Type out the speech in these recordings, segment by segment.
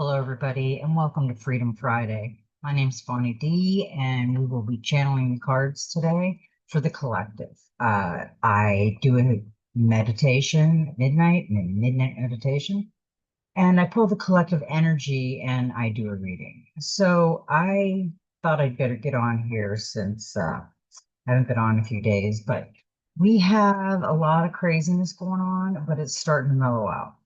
Hello, everybody, and welcome to Freedom Friday. My name's Bonnie D, and we will be channeling the cards today for the collective. I do a meditation at midnight, midnight meditation, and I pull the collective energy and I do a reading. So I thought I'd better get on here since I haven't been on in a few days, but we have a lot of craziness going on, but it's starting to mellow out.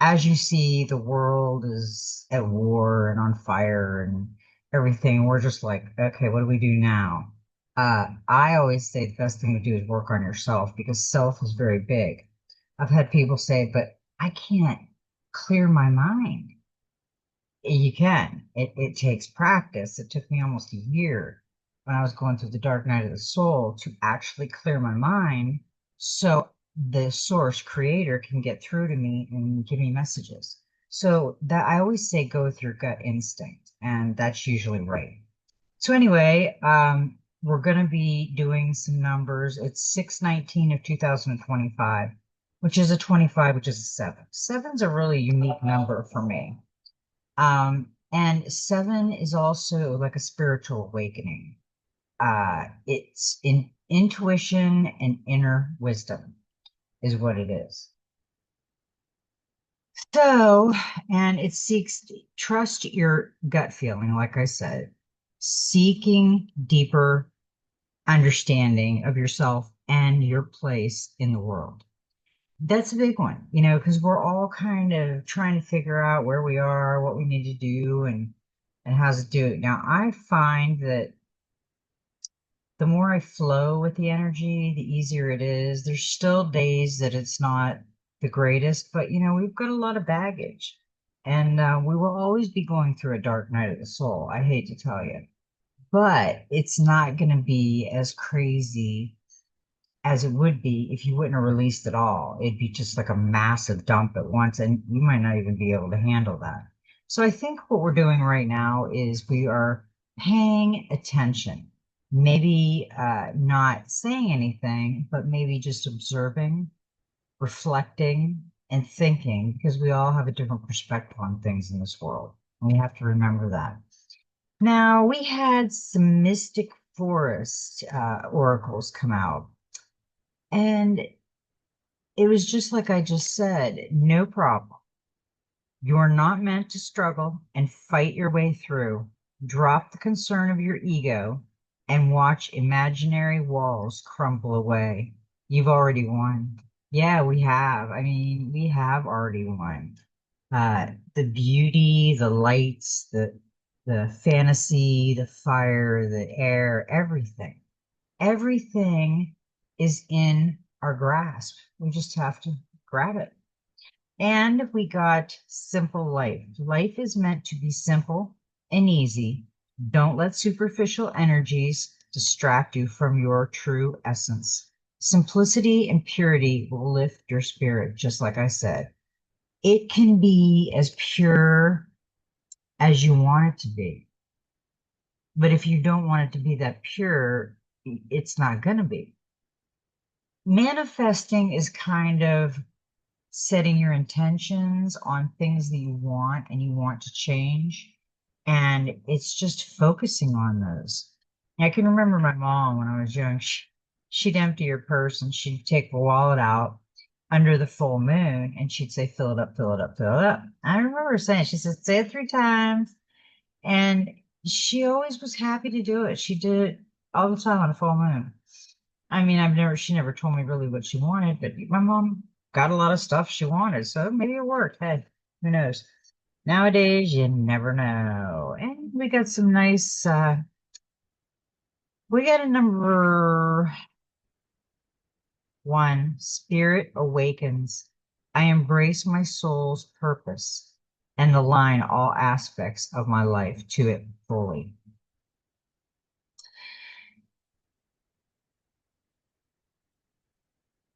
As you see, the world is at war and on fire and everything. We're just like, okay, what do we do now? I always say the best thing to do is work on yourself because self is very big. I've had people say, but I can't clear my mind. You can. It takes practice. It took me almost a year when I was going through the dark night of the soul to actually clear my mind so the source creator can get through to me and give me messages. So that I always say go with your gut instinct, and that's usually right. So anyway, we're gonna be doing some numbers. It's 6/19 of 2025, which is a 25, which is a seven. Seven's a really unique number for me. And seven is also like a spiritual awakening. It's in intuition and inner wisdom is what it is. So, and it seeks trust your gut feeling, like I said, seeking deeper understanding of yourself and your place in the world. That's a big one, because we're all kind of trying to figure out where we are, what we need to do, and how's it do it. Now, I find that the more I flow with the energy, the easier it is. There's still days that it's not the greatest, but we've got a lot of baggage, and we will always be going through a dark night of the soul. I hate to tell you, but it's not going to be as crazy as it would be if you wouldn't have released it all. It'd be just like a massive dump at once, and you might not even be able to handle that. So I think what we're doing right now is we are paying attention, maybe not saying anything, but maybe just observing, reflecting, and thinking, because we all have a different perspective on things in this world. And we have to remember that. Now, we had some mystic forest oracles come out. And it was just like I just said, no problem. You're not meant to struggle and fight your way through. Drop the concern of your ego and watch imaginary walls crumble away. You've already won. Yeah, we have. I mean, we have already won. The beauty, the lights, the fantasy, the fire, the air, everything is in our grasp. We just have to grab it. And we got simple life. Life is meant to be simple and easy. Don't let superficial energies distract you from your true essence. Simplicity and purity will lift your spirit, just like I said. It can be as pure as you want it to be. But if you don't want it to be that pure, it's not going to be. Manifesting is kind of setting your intentions on things that you want and you want to change. And it's just focusing on those. I can remember my mom when I was young, she'd empty her purse and she'd take the wallet out under the full moon and she'd say, fill it up, fill it up, fill it up. I remember her saying, she said, say it 3 times. And she always was happy to do it. She did it all the time on a full moon. I mean, she never told me really what she wanted, but my mom got a lot of stuff she wanted, so maybe it worked. Hey, who knows? Nowadays, you never know. And we got some nice, we got a number one, Spirit Awakens. I embrace my soul's purpose and align all aspects of my life to it fully.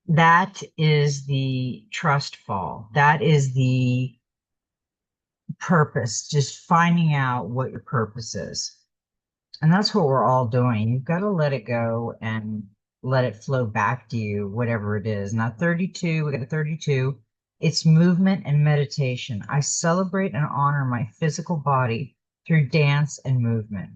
That is the trust fall. That is the purpose, just finding out what your purpose is. And that's what we're all doing. You've got to let it go and let it flow back to you, whatever it is. Now, 32, we got a 32. It's movement and meditation. I celebrate and honor my physical body through dance and movement.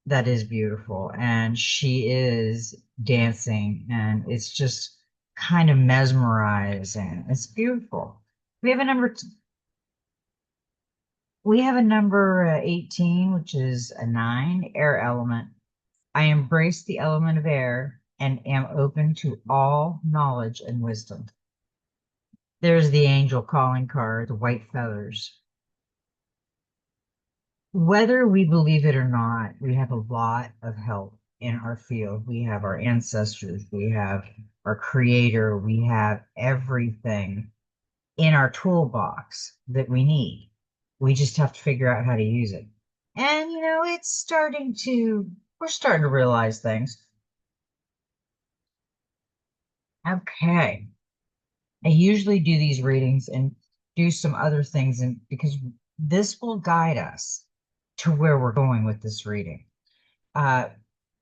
That is beautiful. And she is dancing, and it's just kind of mesmerizing. It's beautiful. We have a number, we have a number 18, which is a 9, air element. I embrace the element of air and am open to all knowledge and wisdom. There's the angel calling card, the white feathers. Whether we believe it or not, we have a lot of help in our field. We have our ancestors, we have our creator, we have everything in our toolbox that we need. We just have to figure out how to use it. And, we're starting to realize things. Okay. I usually do these readings and do some other things, and because this will guide us to where we're going with this reading. Uh,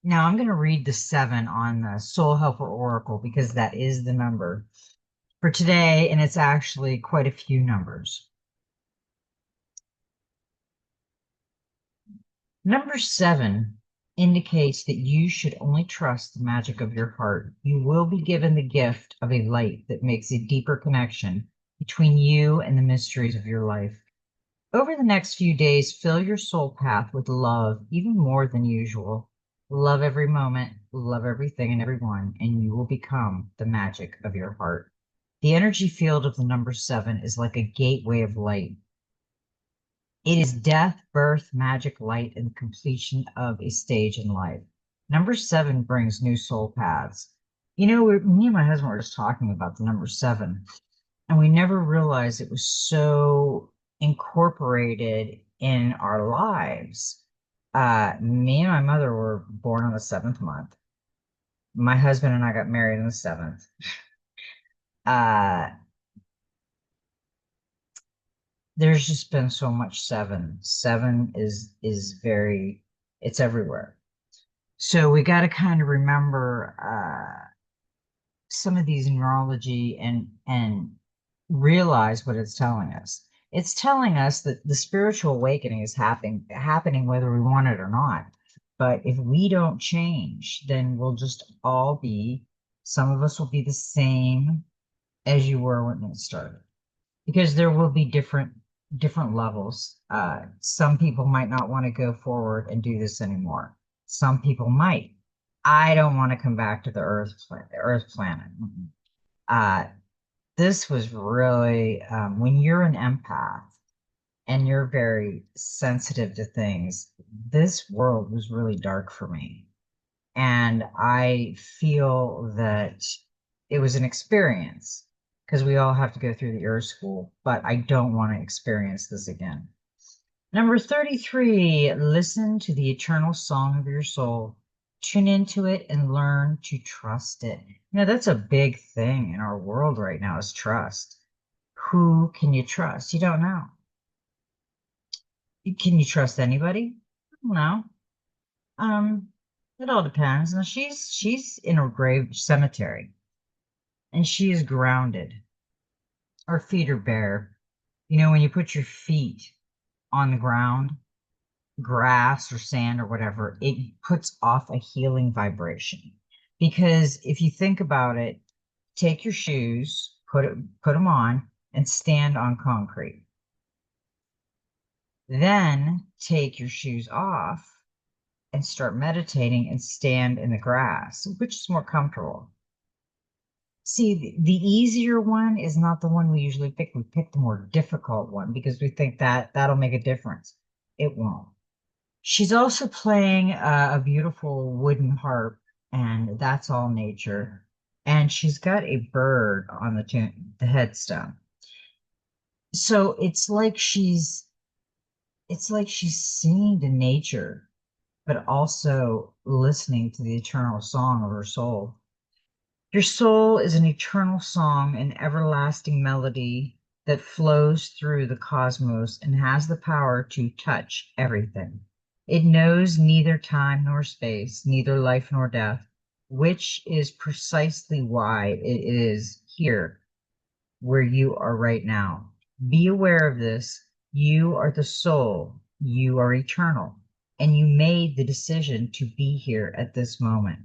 Now I'm going to read the 7 on the Soul Helper Oracle because that is the number for today, and it's actually quite a few numbers. Number 7 indicates that you should only trust the magic of your heart. You will be given the gift of a light that makes a deeper connection between you and the mysteries of your life. Over the next few days, fill your soul path with love, even more than usual. Love every moment, love everything and everyone, and you will become the magic of your heart. The energy field of the number 7 is like a gateway of light. It is death, birth, magic, light, and the completion of a stage in life. Number 7 brings new soul paths. Me and my husband were just talking about the number 7, and we never realized it was so incorporated in our lives. Me and my mother were born on the 7th month. My husband and I got married on the 7th. Uh, there's just been so much 7. 7 is very, it's everywhere. So we got to kind of remember some of these neurology and realize what it's telling us. It's telling us that the spiritual awakening is happening whether we want it or not. But if we don't change, then we'll just all be, some of us will be the same as you were when it started. Because there will be different levels. Some people might not want to go forward and do this anymore. Some people might. I don't want to come back to the Earth planet. Uh, this was really when you're an empath and you're very sensitive to things, this world was really dark for me. And I feel that it was an experience because we all have to go through the Earth School, but I don't want to experience this again. Number 33, listen to the eternal song of your soul. Tune into it and learn to trust it. That's a big thing in our world right now is trust. Who can you trust? You don't know. Can you trust anybody? No. It all depends. Now she's in a grave cemetery and she is grounded. Her feet are bare. When you put your feet on the ground, grass or sand or whatever, it puts off a healing vibration. Because if you think about it, take your shoes, put them on, and stand on concrete. Then take your shoes off and start meditating and stand in the grass, which is more comfortable. See, the easier one is not the one we usually pick. We pick the more difficult one because we think that that'll make a difference. It won't. She's also playing a beautiful wooden harp, and that's all nature. And she's got a bird on the headstone. So it's like she's singing to nature, but also listening to the eternal song of her soul. Your soul is an eternal song, an everlasting melody that flows through the cosmos and has the power to touch everything. It knows neither time nor space, neither life nor death, which is precisely why it is here where you are right now. Be aware of this. You are the soul. You are eternal. And you made the decision to be here at this moment.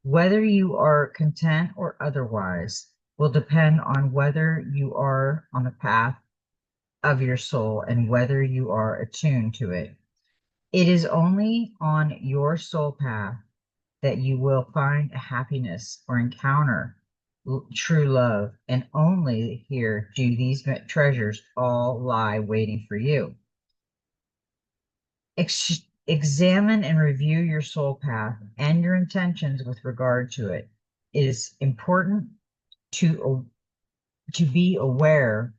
Whether you are content or otherwise will depend on whether you are on the path of your soul and whether you are attuned to it. It is only on your soul path that you will find a happiness or encounter true love, and only here do these treasures all lie waiting for you. Examine and review your soul path and your intentions with regard to it. It is important to be aware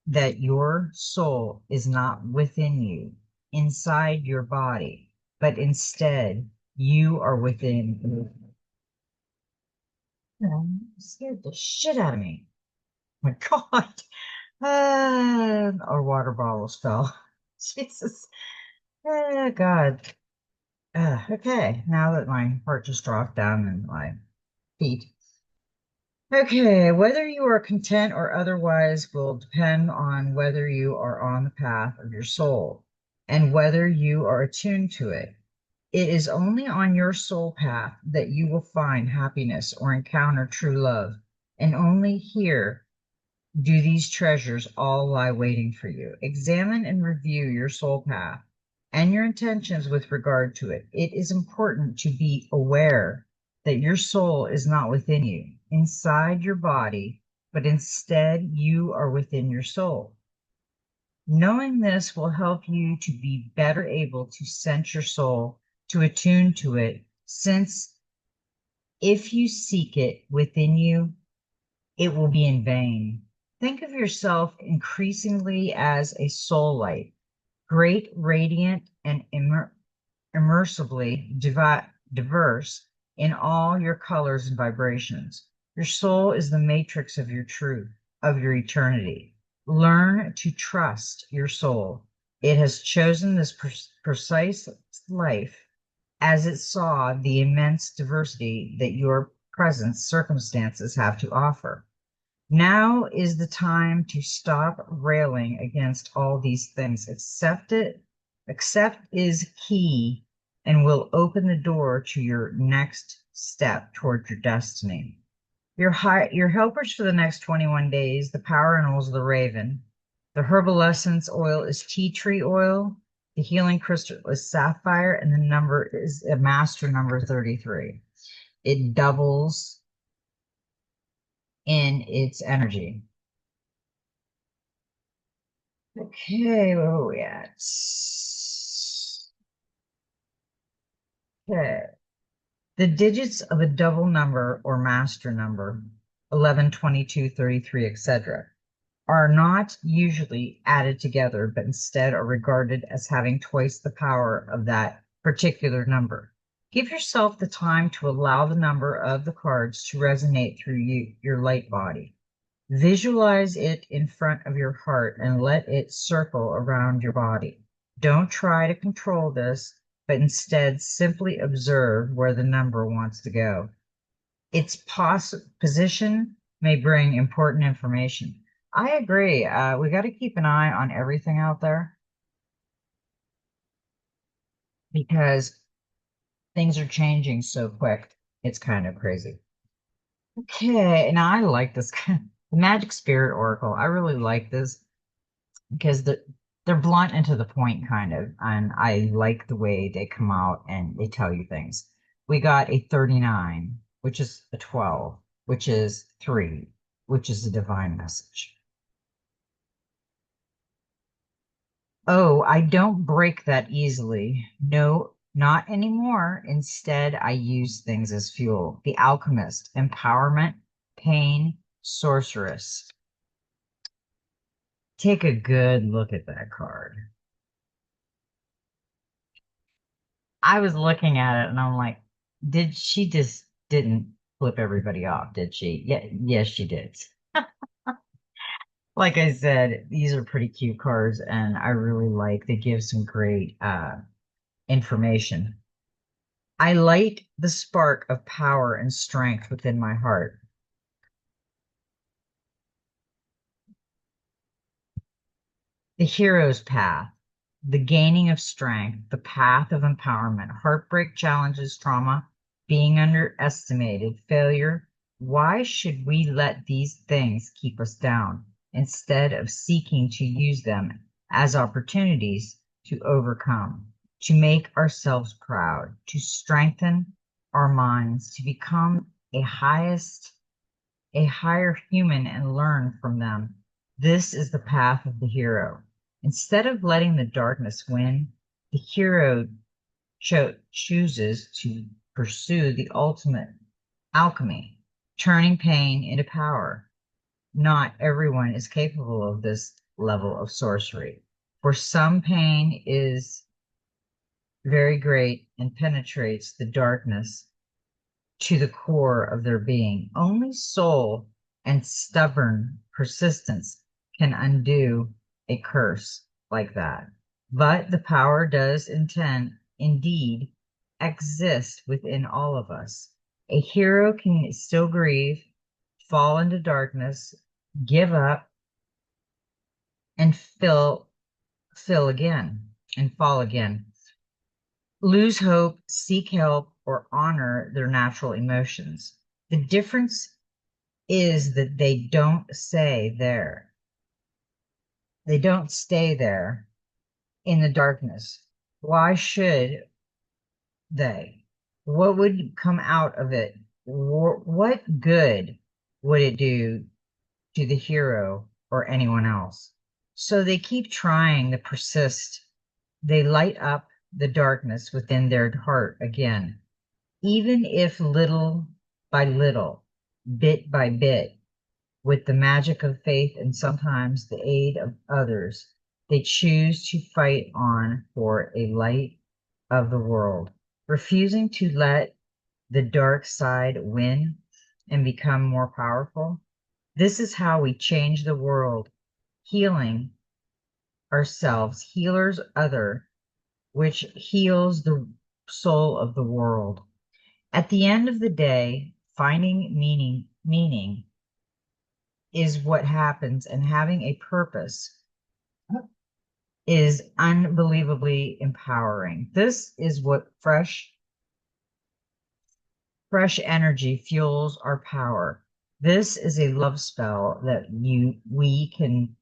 that your soul is not within you, inside your body, but instead you are within. Scared the shit out of me. Oh my God. Our water bottles fell. Jesus. God. Okay, now that my heart just dropped down in my feet. Okay, whether you are content or otherwise will depend on whether you are on the path of your soul and whether you are attuned to it. It is only on your soul path that you will find happiness or encounter true love, and only here do these treasures all lie waiting for you. Examine and review your soul path and your intentions with regard to it. It is important to be aware that your soul is not within you, inside your body, but instead you are within your soul. Knowing this will help you to be better able to sense your soul, to attune to it, since if you seek it within you, it will be in vain. Think of yourself increasingly as a soul light, great, radiant, and immersively diverse in all your colors and vibrations. Your soul is the matrix of your truth, of your eternity. Learn to trust your soul. It has chosen this precise life as it saw the immense diversity that your present circumstances have to offer. Now is the time to stop railing against all these things. Accept it. Accept is key and will open the door to your next step toward your destiny. Your helpers for the next 21 days, the power animals of the raven. The herbal essence oil is tea tree oil. The healing crystal is sapphire, and the number is a master number 33. It doubles in its energy. Okay, where are we at? Okay. The digits of a double number or master number, 11, 22, 33, etc., are not usually added together, but instead are regarded as having twice the power of that particular number. Give yourself the time to allow the number of the cards to resonate through your light body. Visualize it in front of your heart and let it circle around your body. Don't try to control this, but instead simply observe where the number wants to go. Its position may bring important information. I agree. We got to keep an eye on everything out there because things are changing so quick. It's kind of crazy. Okay, and I like this the Magic Spirit Oracle. I really like this because they're blunt and to the point kind of, and I like the way they come out and they tell you things. We got a 39, which is a 12, which is 3, which is a divine message. Oh, I don't break that easily. No, not anymore. Instead, I use things as fuel. The Alchemist, empowerment, pain, sorceress. Take a good look at that card. I was looking at it and I'm like, did she just didn't flip everybody off, did she? Yeah, yes, she did. Like I said, these are pretty cute cards and I really like they give some great information. I light the spark of power and strength within my heart. The hero's path, the gaining of strength, the path of empowerment, heartbreak, challenges, trauma, being underestimated, failure. Why should we let these things keep us down instead of seeking to use them as opportunities to overcome, to make ourselves proud, to strengthen our minds, to become a higher human and learn from them? This is the path of the hero. Instead of letting the darkness win, the hero chooses to pursue the ultimate alchemy, turning pain into power. Not everyone is capable of this level of sorcery. For some, pain is very great and penetrates the darkness to the core of their being. Only soul and stubborn persistence can undo a curse like that. But the power does indeed exist within all of us. A hero can still grieve, fall into darkness, give up, and fill again and fall again, lose hope, seek help, or honor their natural emotions. The difference is that they don't stay there. They don't stay there in the darkness. Why should they? What would come out of it? What good would it do to the hero or anyone else? So they keep trying to persist. They light up the darkness within their heart again, even if little by little, bit by bit, with the magic of faith and sometimes the aid of others, they choose to fight on for a light of the world, refusing to let the dark side win and become more powerful. This is how we change the world, healing ourselves, healers other, which heals the soul of the world. At the end of the day, finding meaning is what happens, and having a purpose is unbelievably empowering. This is what fresh energy fuels our power. This is a love spell that we can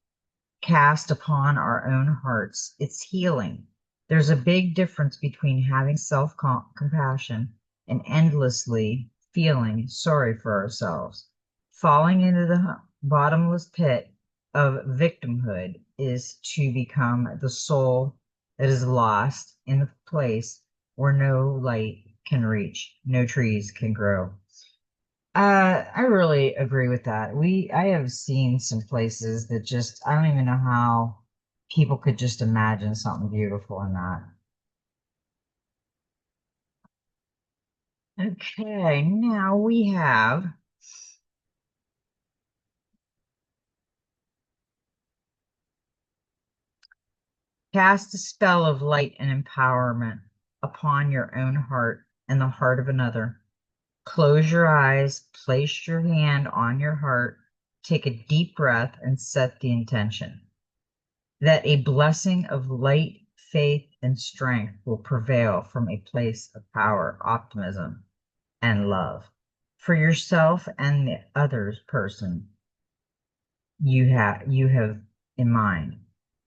cast upon our own hearts. It's healing. There's a big difference between having self compassion and endlessly feeling sorry for ourselves. Falling into the bottomless pit of victimhood is to become the soul that is lost in the place where no light can reach, no trees can grow. I really agree with that. I have seen some places that just, I don't even know how people could just imagine something beautiful in that. Okay, now we have cast a spell of light and empowerment upon your own heart and the heart of another. Close your eyes, place your hand on your heart, take a deep breath, and set the intention that a blessing of light, faith, and strength will prevail from a place of power, optimism, and love for yourself and the other person you have in mind.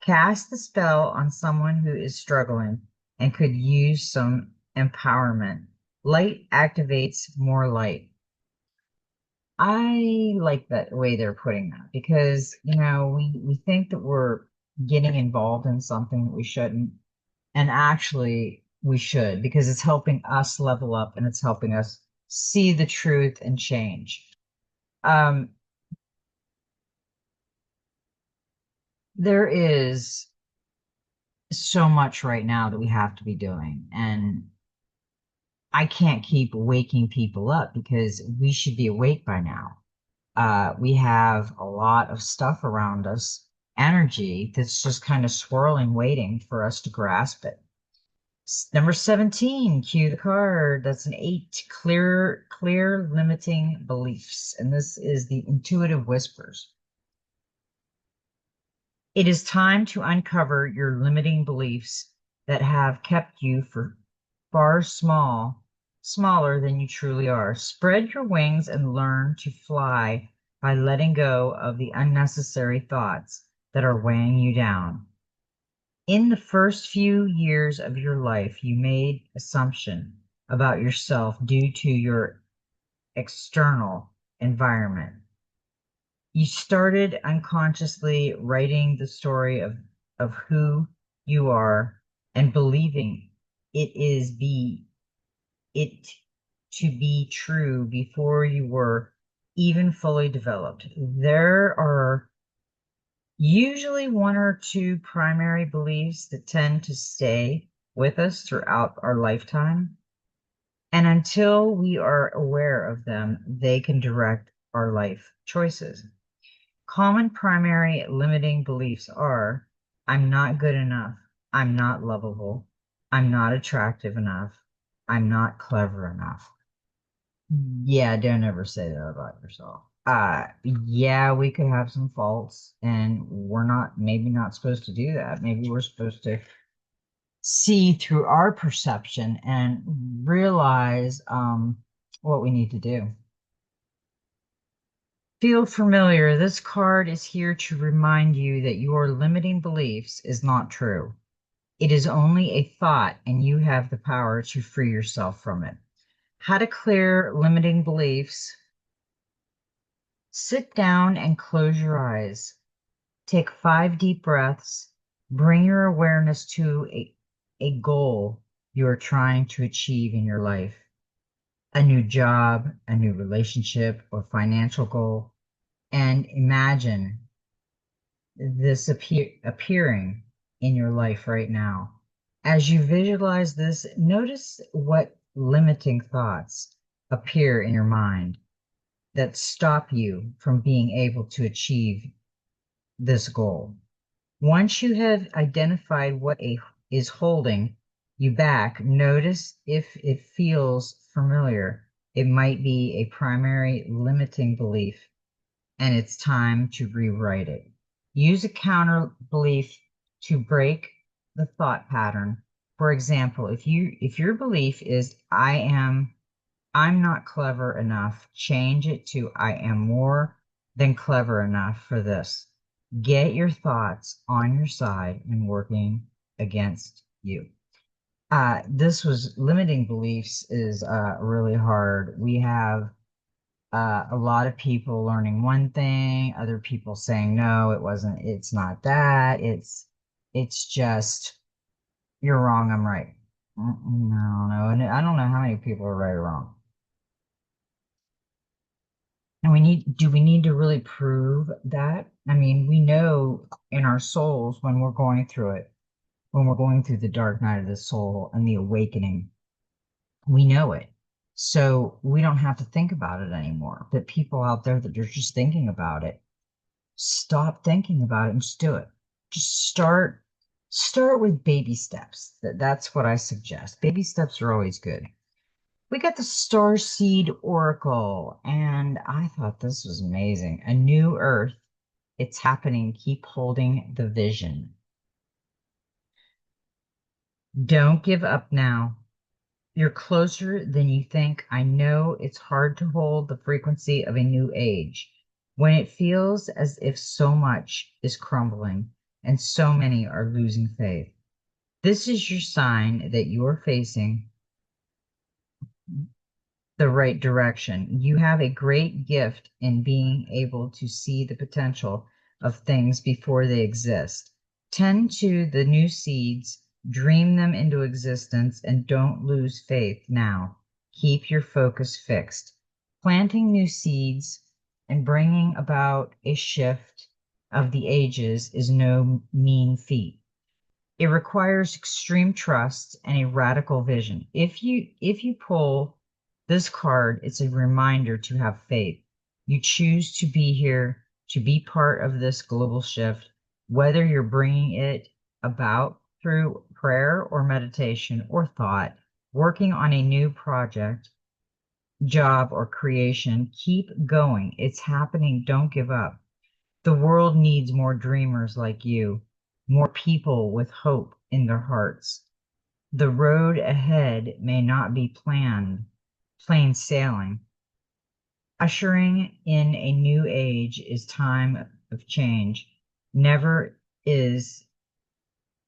Cast the spell on someone who is struggling and could use some empowerment. Light activates more light. I like that way they're putting that because, we think that we're getting involved in something that we shouldn't. And actually, we should because it's helping us level up and it's helping us see the truth and change. Um, there is so much right now that we have to be doing. And I can't keep waking people up because we should be awake by now. We have a lot of stuff around us, energy that's just kind of swirling, waiting for us to grasp it. Number 17, cue the card. That's an 8. Clear limiting beliefs. And this is the intuitive whispers. It is time to uncover your limiting beliefs that have kept you for far smaller than you truly are. Spread your wings and learn to fly by letting go of the unnecessary thoughts that are weighing you down. In the first few years of your life, you made assumption about yourself due to your external environment. You started unconsciously writing the story of who you are and believing it to be true before you were even fully developed. There are usually one or two primary beliefs that tend to stay with us throughout our lifetime. And until we are aware of them, they can direct our life choices. Common primary limiting beliefs are: I'm not good enough, I'm not lovable, I'm not attractive enough, I'm not clever enough. Yeah, don't ever say that about yourself. Yeah, we could have some faults, and we're not maybe not supposed to do that. Maybe we're supposed to see through our perception and realize what we need to do. Feel familiar. This card is here to remind you that your limiting beliefs is not true. It is only a thought, and you have the power to free yourself from it. How to clear limiting beliefs. Sit down and close your eyes. Take 5 deep breaths. Bring your awareness to a goal you are trying to achieve in your life: a new job, a new relationship, or financial goal. And imagine this appearing in your life right now. As you visualize this, notice what limiting thoughts appear in your mind that stop you from being able to achieve this goal. Once you have identified is holding you back, notice if it feels familiar. It might be a primary limiting belief, and it's time to rewrite it. Use a counter belief to break the thought pattern. For example, if your belief is I'm not clever enough, change it to I am more than clever enough for this. Get your thoughts on your side and working against you. This was limiting beliefs is really hard. We have a lot of people learning one thing, other people saying, no, it's not that. It's just, you're wrong, I'm right. No, no. And I don't know how many people are right or wrong. And do we need to really prove that? I mean, we know in our souls when we're going through it, when we're going through the dark night of the soul and the awakening, we know it. So we don't have to think about it anymore. But people out there that are just thinking about it, stop thinking about it and just do it. Just start with baby steps. That's what I suggest. Baby steps are always good. We got the Star Seed Oracle, and I thought this was amazing. A new earth. It's happening. Keep holding the vision. Don't give up now. You're closer than you think. I know it's hard to hold the frequency of a new age when it feels as if so much is crumbling and so many are losing faith. This is your sign that you're facing the right direction. You have a great gift in being able to see the potential of things before they exist. Tend to the new seeds, dream them into existence, and don't lose faith now. Keep your focus fixed. Planting new seeds and bringing about a shift of the ages is no mean feat. It requires extreme trust and a radical vision. If you pull this card, it's a reminder to have faith. You choose to be here, to be part of this global shift, whether you're bringing it about through prayer or meditation or thought, working on a new project, job, or creation. Keep going. It's happening. Don't give up. The world needs more dreamers like you, more people with hope in their hearts. The road ahead may not be plain sailing. Ushering in a new age is time of change. Never is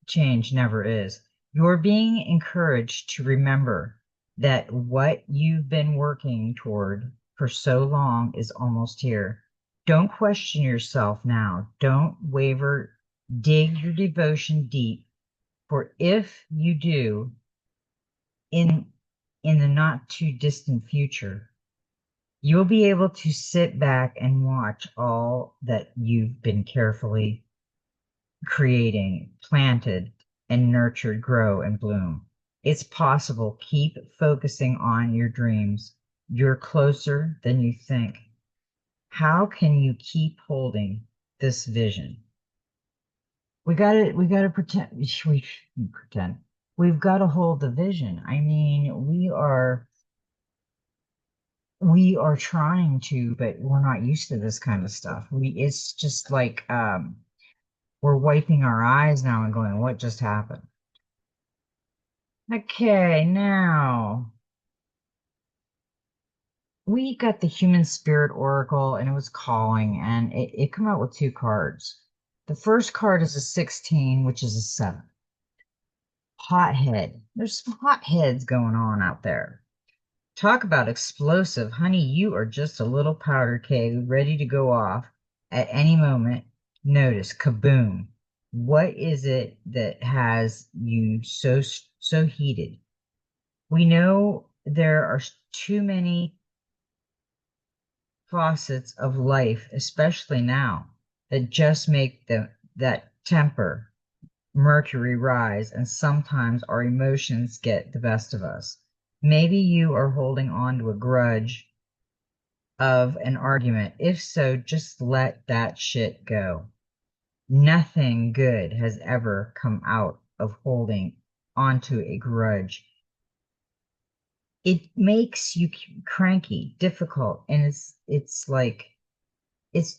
change, never is. You're being encouraged to remember that what you've been working toward for so long is almost here. Don't question yourself now. Don't waver. Dig your devotion deep. For if you do, in in the not too distant future, you'll be able to sit back and watch all that you've been carefully creating, planted, and nurtured grow and bloom. It's possible. Keep focusing on your dreams. You're closer than you think. How can you keep holding this vision? We gotta pretend we pretend. We've got to hold the vision. I mean, we are trying to, but we're not used to this kind of stuff. It's just like we're wiping our eyes now and going, what just happened? Okay, now we got the human spirit oracle and it was calling and it come out with two cards. The first card is a 16, which is a 7. Hothead. There's some hotheads going on out there. Talk about explosive. Honey, you are just a little powder keg ready to go off at any moment. Notice, kaboom. What is it that has you so heated? We know there are too many faucets of life, especially now, that just make that temper, mercury rise, and sometimes our emotions get the best of us. Maybe you are holding on to a grudge of an argument. If so, just let that shit go. Nothing good has ever come out of holding onto a grudge. It makes you cranky, difficult, and it's like it's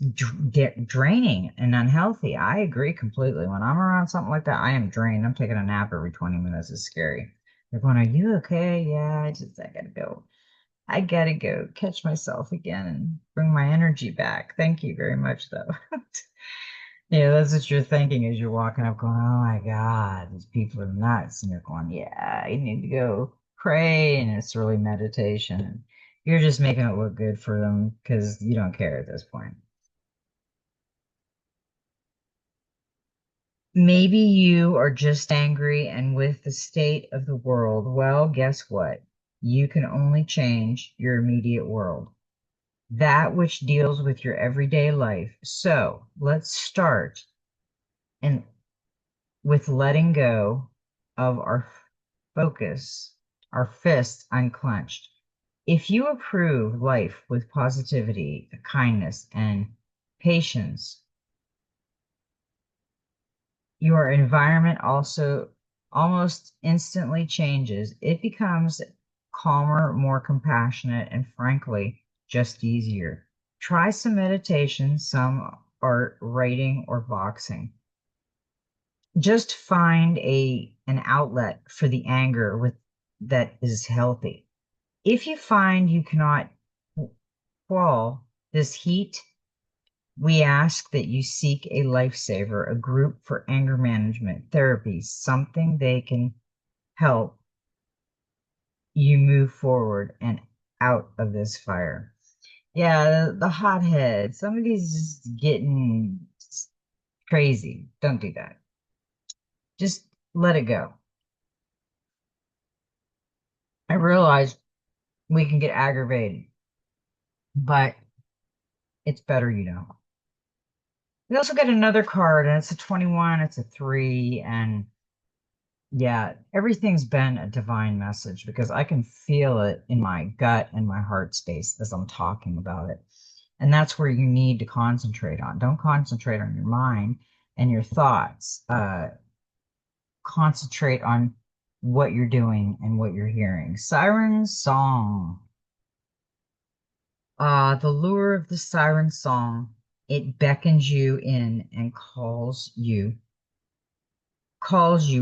draining and unhealthy. I agree completely. When I'm around something like that, I am drained. I'm taking a nap every 20 minutes. It's scary. They're going, "Are you okay?" Yeah, I gotta go. I gotta go catch myself again and bring my energy back. Thank you very much, though. Yeah, that's what you're thinking as you're walking up, going, "Oh my God, these people are nuts." And you're going, "Yeah, you need to go pray." And it's really meditation. And you're just making it look good for them because you don't care at this point. Maybe you are just angry and with the state of the world. Well, guess what? You can only change your immediate world, that which deals with your everyday life. So let's start and with letting go of our focus, our fists unclenched. If you approve life with positivity, kindness, and patience, your environment also almost instantly changes. It becomes calmer, more compassionate, and frankly, just easier. Try some meditation, some art, writing, or boxing. Just find an outlet for the anger with that is healthy. If you find you cannot quell this heat, we ask that you seek a lifesaver, a group for anger management, therapy, something they can help you move forward and out of this fire. Yeah, the hothead. Somebody's just getting crazy. Don't do that. Just let it go. I realize we can get aggravated, but it's better you don't. We also get another card, and it's a 21, it's a 3, and yeah, everything's been a divine message because I can feel it in my gut and my heart space as I'm talking about it. And that's where you need to concentrate on. Don't concentrate on your mind and your thoughts. Concentrate on what you're doing and what you're hearing. Siren Song. The lure of the siren song. It beckons you in and calls you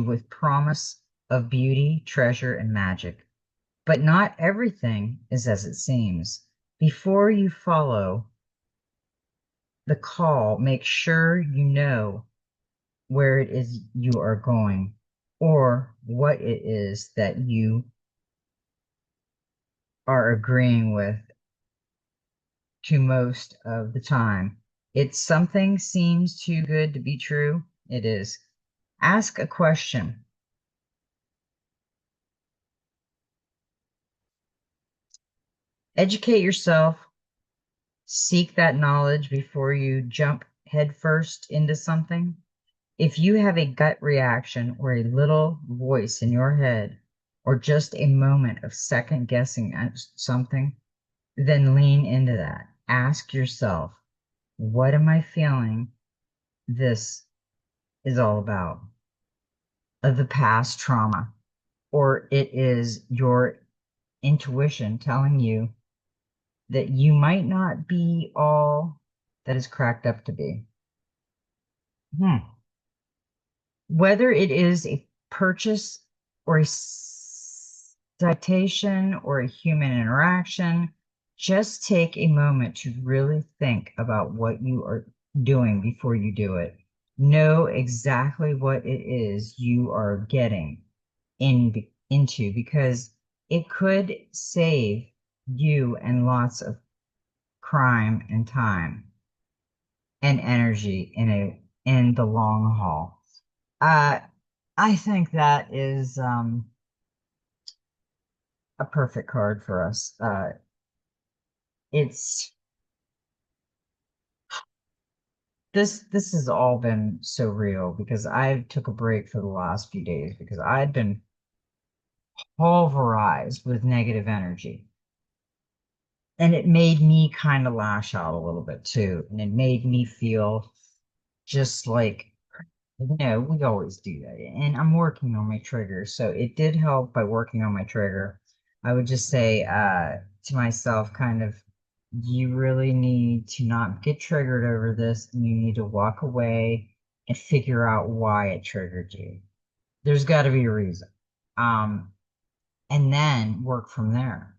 with promise of beauty, treasure, and magic. But not everything is as it seems. Before you follow the call, make sure you know where it is you are going or what it is that you are agreeing with to most of the time. It's something seems too good to be true. It is. Ask a question. Educate yourself. Seek that knowledge before you jump headfirst into something. If you have a gut reaction or a little voice in your head or just a moment of second guessing at something, then lean into that. Ask yourself, what am I feeling this is all about? Of the past trauma, or it is your intuition telling you that you might not be all that is cracked up to be. Hmm. Whether it is a purchase or a citation or a human interaction, just take a moment to really think about what you are doing before you do it. Know exactly what it is you are getting into because it could save you and lots of crime and time and energy in the long haul. Uh, I think that is a perfect card for us. It's this has all been so real because I took a break for the last few days because I'd been pulverized with negative energy. And it made me kind of lash out a little bit too. And it made me feel just like, we always do that. And I'm working on my trigger. So it did help by working on my trigger. I would just say to myself, kind of, you really need to not get triggered over this. And you need to walk away and figure out why it triggered you. There's got to be a reason. Um, and then work from there.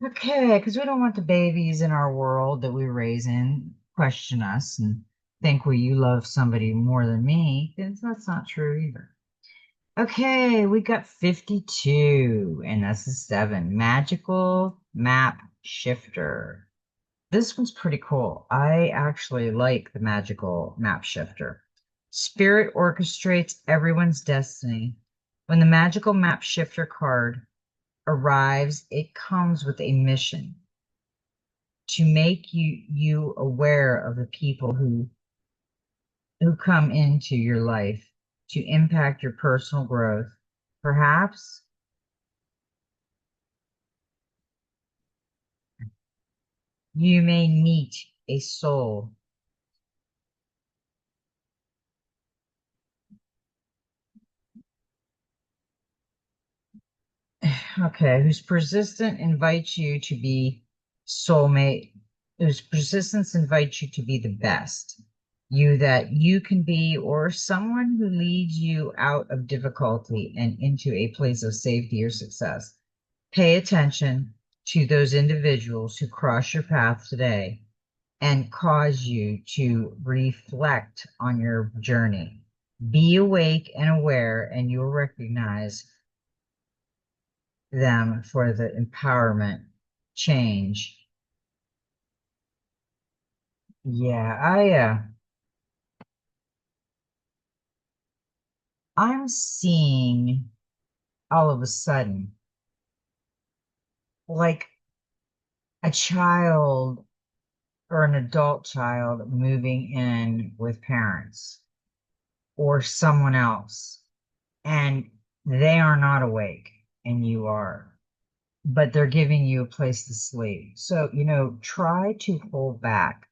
Okay, because we don't want the babies in our world that we raise in question us and think, well, you love somebody more than me, because that's not true either. Okay, we got 52, and that's a 7. Magical Map Shifter. This one's pretty cool. I actually like the Magical Map Shifter. Spirit orchestrates everyone's destiny. When the Magical Map Shifter card arrives, it comes with a mission to make you aware of the people who come into your life to impact your personal growth. Perhaps you may meet a soul. Okay, whose persistent invites you to be soulmate, whose persistence invites you to be the best you that you can be, or someone who leads you out of difficulty and into a place of safety or success. Pay attention to those individuals who cross your path today and cause you to reflect on your journey. Be awake and aware, and you'll recognize them for the empowerment change. Yeah, I'm seeing all of a sudden like a child or an adult child moving in with parents or someone else, and they are not awake and you are, but they're giving you a place to sleep. So, try to hold back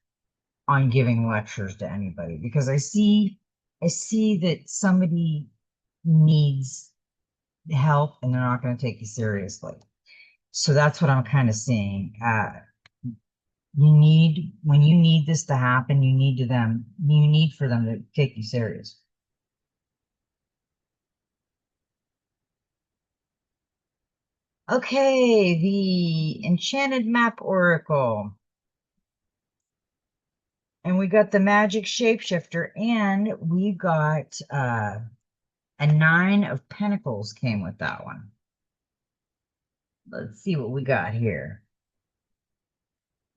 on giving lectures to anybody because I see that somebody needs help and they're not going to take you seriously. So that's what I'm kind of seeing. when you need this to happen, you need for them to take you serious. Okay, the Enchanted Map Oracle. And we got the Magic Shapeshifter, and we got a Nine of Pentacles came with that one. Let's see what we got here.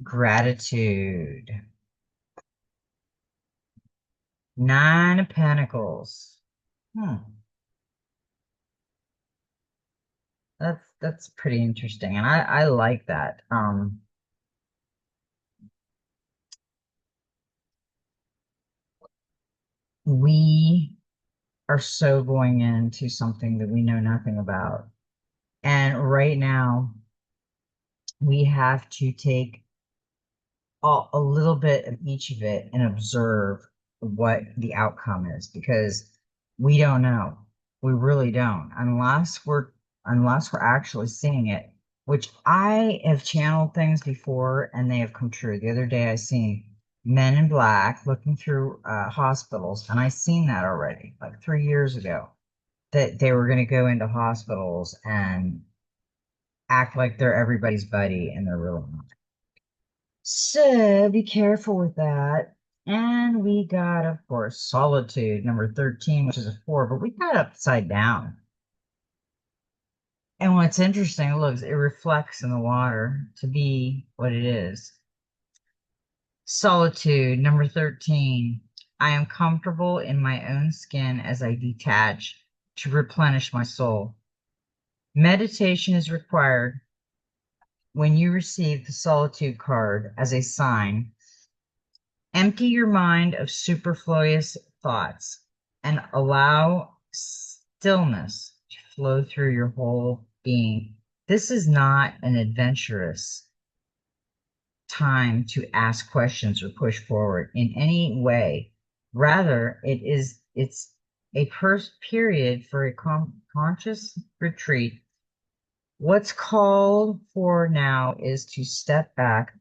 Gratitude. Nine of Pentacles. Hmm. That's pretty interesting, and I like that. We are so going into something that we know nothing about, and right now we have to take a little bit of each of it and observe what the outcome is because we don't know. We really don't unless we're actually seeing it, which I have channeled things before and they have come true. The other day I seen men in black looking through hospitals, and I seen that already like 3 years ago that they were going to go into hospitals and act like they're everybody's buddy and they're really not. So be careful with that. And we got, of course, Solitude, number 13, which is a 4, but we got upside down. And what's interesting, it reflects in the water to be what it is. Solitude, number 13. I am comfortable in my own skin as I detach to replenish my soul. Meditation is required when you receive the Solitude card as a sign. Empty your mind of superfluous thoughts and allow stillness to flow through your whole being. This is not an adventurous time to ask questions or push forward in any way. Rather, it's a period for a conscious retreat. What's called for now is to step back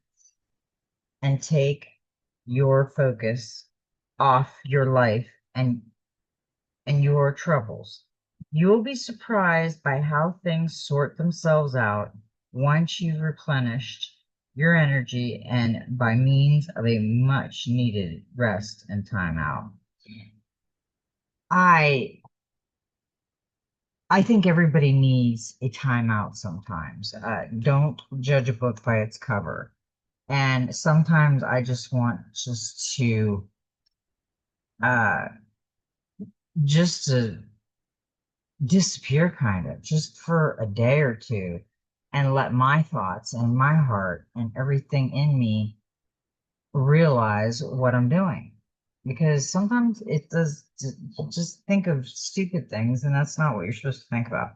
and take your focus off your life and your troubles. You will be surprised by how things sort themselves out once you've replenished your energy and by means of a much needed rest and time out. I I think everybody needs a timeout sometimes. Don't judge a book by its cover. And sometimes I just want uh just to disappear kind of just for a day or two and let my thoughts and my heart and everything in me realize what I'm doing. Because sometimes it does just think of stupid things, and that's not what you're supposed to think about.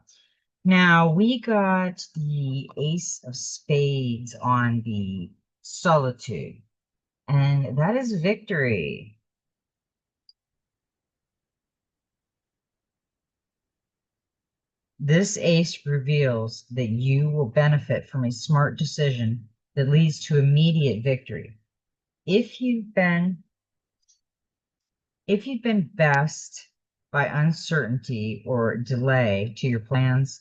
Now we got the Ace of Spades on the Solitude, and that is victory. This ace reveals that you will benefit from a smart decision that leads to immediate victory. If you've been if you've been vexed by uncertainty or delay to your plans,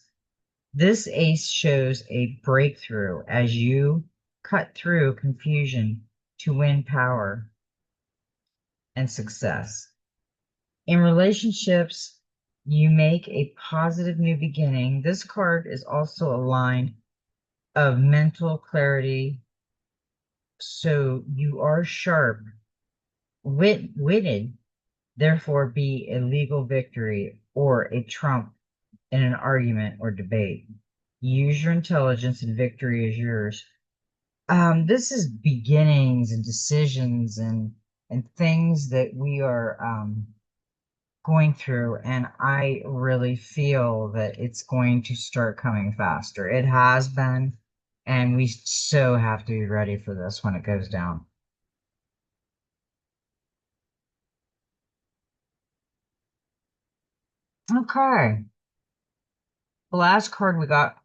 this ace shows a breakthrough as you cut through confusion to win power and success. In relationships, you make a positive new beginning. This card is also a line of mental clarity. So you are sharp, witted, therefore be a legal victory or a trump in an argument or debate. Use your intelligence and victory is yours. This is beginnings and decisions and things that we are going through, and I really feel that it's going to start coming faster. It has been, and we so have to be ready for this when it goes down. Okay. The last card we got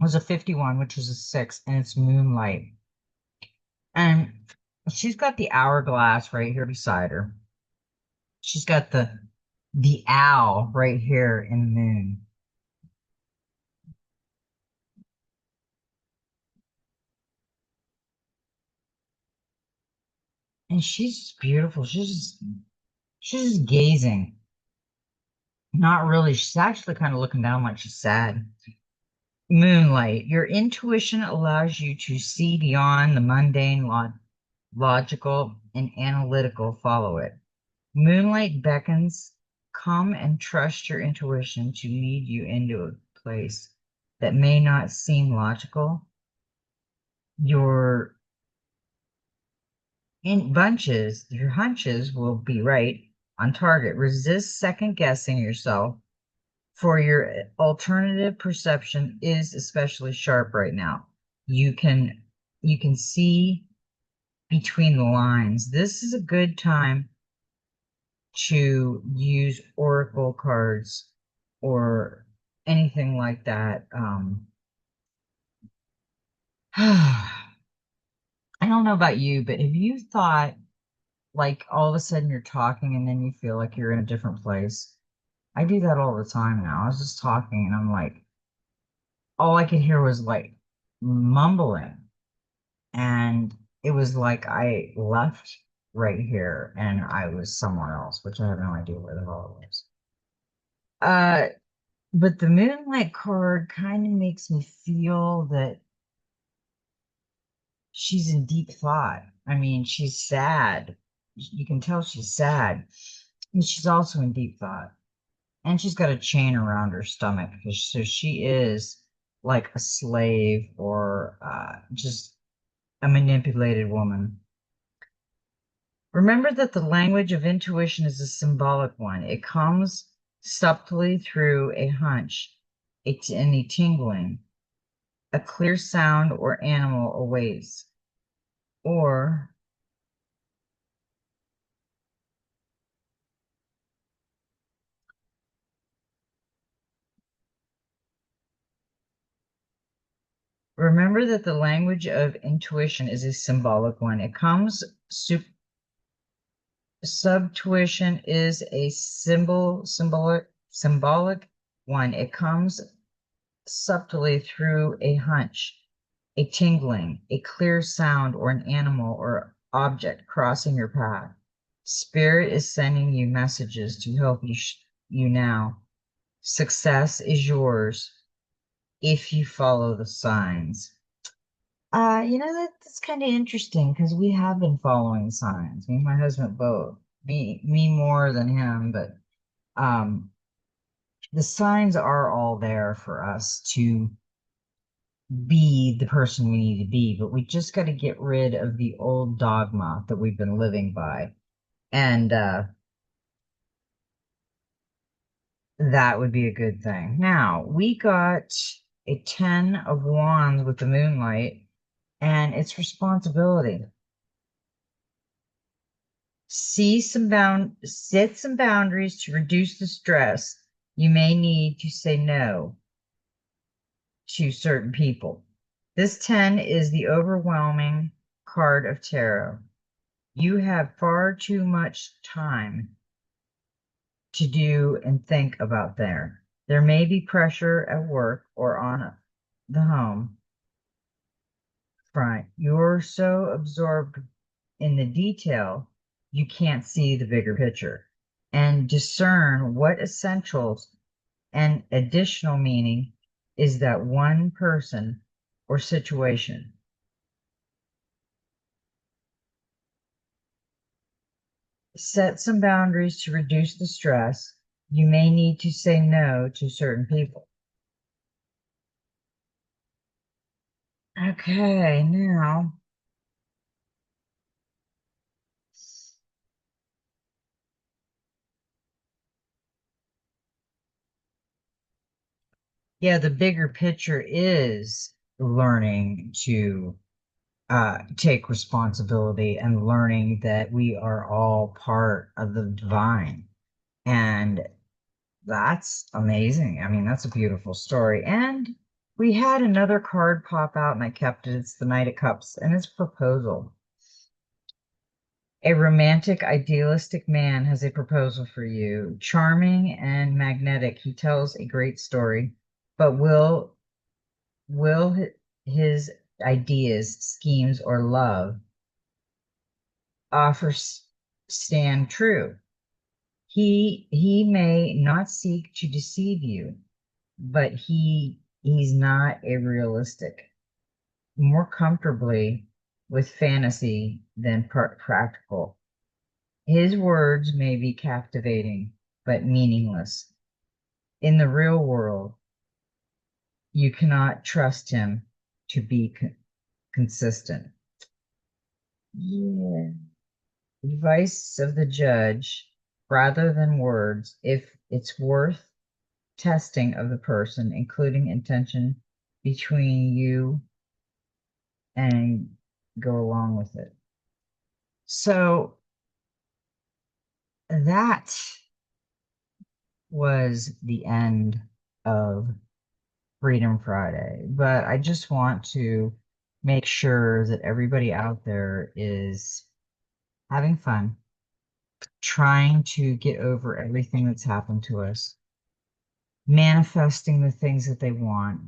was a 51, which is a 6, and it's Moonlight. And she's got the hourglass right here beside her. She's got the owl right here in the moon. And she's just beautiful. She's just gazing. Not really. She's actually kind of looking down like she's sad. Moonlight. Your intuition allows you to see beyond the mundane, logical, and analytical. Follow it. Moonlight beckons. Come and trust your intuition to lead you into a place that may not seem logical. Your in bunches, your hunches will be right on target. Resist second guessing yourself, for your alternative perception is especially sharp right now. You can you can see between the lines. This is a good time to use oracle cards or anything like that. I don't know about you, but have you thought like all of a sudden you're talking and then you feel like you're in a different place? I do that all the time now. I was just talking and I'm like, all I could hear was like mumbling. And it was like I left right here and I was somewhere else, which I have no idea where the hell it was. Uh, but the Moonlight card kind of makes me feel that she's in deep thought. I mean, she's sad. You can tell she's sad. And she's also in deep thought. And she's got a chain around her stomach. So she is like a slave or just a manipulated woman. Remember that the language of intuition is a symbolic one. It comes subtly through a hunch, any tingling, a clear sound or animal awaits, or remember that the language of intuition is a symbolic one. It comes subtuition is a symbolic one. It comes subtly through a hunch, a tingling, a clear sound, or an animal or object crossing your path. Spirit is sending you messages to help you now. Success is yours if you follow the signs. That's kind of interesting because we have been following signs. Me and my husband both. Me more than him, but um, the signs are all there for us to be the person we need to be, but we just got to get rid of the old dogma that we've been living by. And that would be a good thing. Now, we got a 10 of wands with the moonlight, and it's responsibility. Set some boundaries to reduce the stress. You may need to say no to certain people. This 10 is the overwhelming card of tarot. You have far too much time to do and think about there. There may be pressure at work or on the home front. You're so absorbed in the detail, you can't see the bigger picture and discern what essentials and additional meaning is that one person or situation. Set some boundaries to reduce the stress. You may need to say no to certain people. Okay, now, yeah, the bigger picture is learning to take responsibility and learning that we are all part of the divine. And that's amazing. I mean, that's a beautiful story. And we had another card pop out and I kept it. It's the Knight of Cups and it's proposal. A romantic, idealistic man has a proposal for you. Charming and magnetic, he tells a great story, but will his ideas, schemes, or love offers stand true? He may not seek to deceive you, but he's not a realistic, more comfortably with fantasy than practical. His words may be captivating, but meaningless. In the real world, you cannot trust him to be consistent. Yeah. Advice of the judge, rather than words, if it's worth testing of the person, including intention between you and go along with it. So that was the end of Freedom Friday. But I just want to make sure that everybody out there is having fun, trying to get over everything that's happened to us, manifesting the things that they want,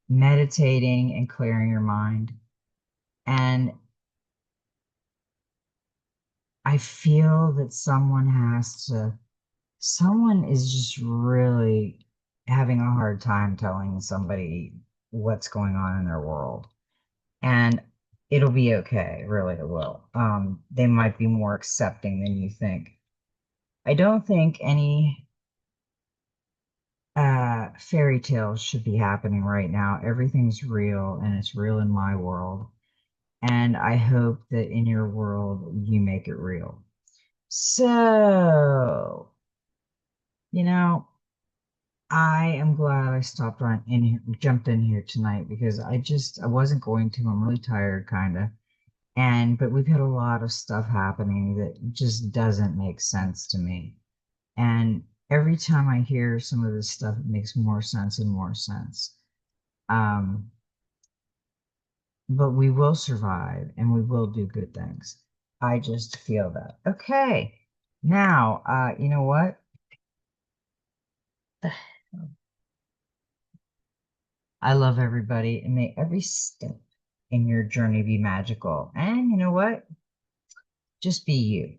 meditating and clearing your mind. And I feel that someone is just really having a hard time telling somebody what's going on in their world. And it'll be okay, really it will. They might be more accepting than you think. I don't think any fairy tales should be happening right now. Everything's real and it's real in my world. And I hope that in your world you make it real. So, you know, I am glad I stopped on in here, jumped in here tonight because I wasn't going to. I'm really tired, kind of. But we've had a lot of stuff happening that just doesn't make sense to me. And every time I hear some of this stuff, it makes more sense and more sense. Um, but we will survive and we will do good things. I just feel that. Okay. Now, you know what? I love everybody and may every step in your journey be magical. And you know what? Just be you.